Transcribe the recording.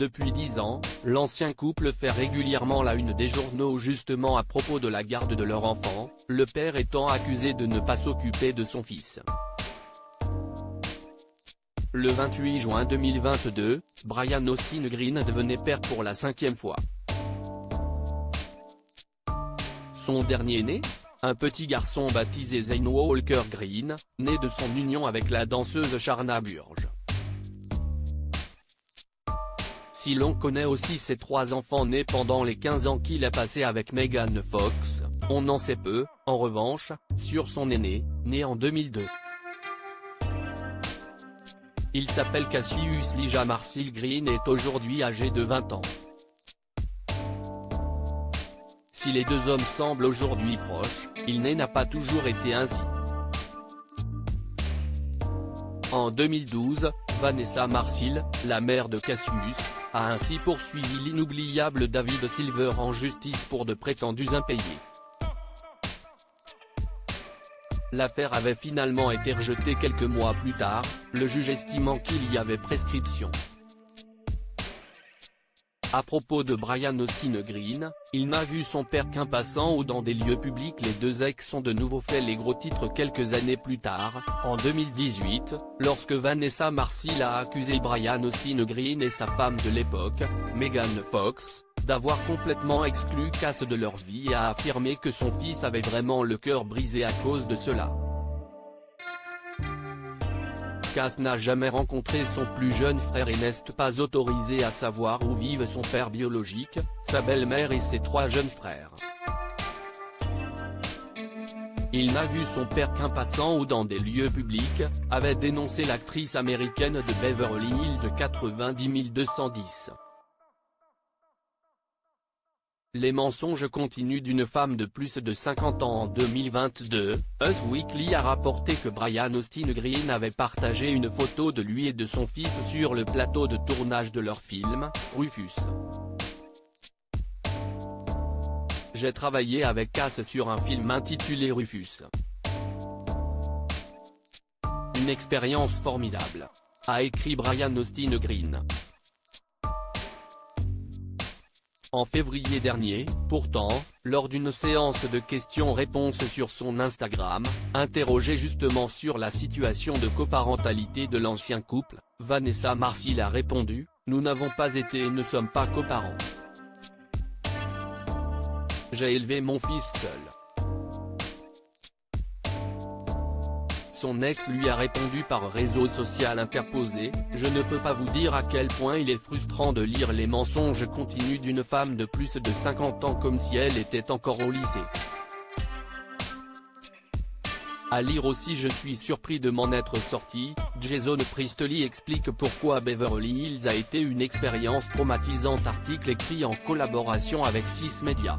Depuis 10 ans, l'ancien couple fait régulièrement la une des journaux justement à propos de la garde de leur enfant, le père étant accusé de ne pas s'occuper de son fils. Le 28 juin 2022, Brian Austin Green devenait père pour la 5e fois. Son dernier-né, un petit garçon baptisé Zane Walker Green, né de son union avec la danseuse Sharna Burge. Si l'on connaît aussi ses 3 enfants nés pendant les 15 ans qu'il a passé avec Megan Fox, on en sait peu, en revanche, sur son aîné, né en 2002. Il s'appelle Cassius Elijah Marcil Green et est aujourd'hui âgé de 20 ans. Si les deux hommes semblent aujourd'hui proches, il n'a pas toujours été ainsi. En 2012, Vanessa Marcil, la mère de Cassius, a ainsi poursuivi l'inoubliable David Silver en justice pour de prétendus impayés. L'affaire avait finalement été rejetée quelques mois plus tard, le juge estimant qu'il y avait prescription. À propos de Brian Austin Green, il n'a vu son père qu'un passant ou dans des lieux publics. Les deux ex ont de nouveau fait les gros titres quelques années plus tard, en 2018, lorsque Vanessa Marcil a accusé Brian Austin Green et sa femme de l'époque, Megan Fox, d'avoir complètement exclu Cass de leur vie et a affirmé que son fils avait vraiment le cœur brisé à cause de cela. Cass n'a jamais rencontré son plus jeune frère et n'est pas autorisé à savoir où vivent son père biologique, sa belle-mère et ses 3 jeunes frères. Il n'a vu son père qu'un passant ou dans des lieux publics, avait dénoncé l'actrice américaine de Beverly Hills 90210. Les mensonges continus d'une femme de plus de 50 ans. En 2022, Us Weekly a rapporté que Brian Austin Green avait partagé une photo de lui et de son fils sur le plateau de tournage de leur film, Rufus. J'ai travaillé avec Cass sur un film intitulé Rufus. Une expérience formidable, a écrit Brian Austin Green. En février dernier, pourtant, lors d'une séance de questions-réponses sur son Instagram, interrogée justement sur la situation de coparentalité de l'ancien couple, Vanessa Marcil a répondu « Nous n'avons pas été et ne sommes pas coparents. J'ai élevé mon fils seul. » Son ex lui a répondu par réseau social interposé « Je ne peux pas vous dire à quel point il est frustrant de lire les mensonges continus d'une femme de plus de 50 ans comme si elle était encore au lycée. À lire aussi je suis surpris de m'en être sorti ». Jason Priestley explique pourquoi Beverly Hills a été une expérience traumatisante. Article écrit en collaboration avec 6 Médias.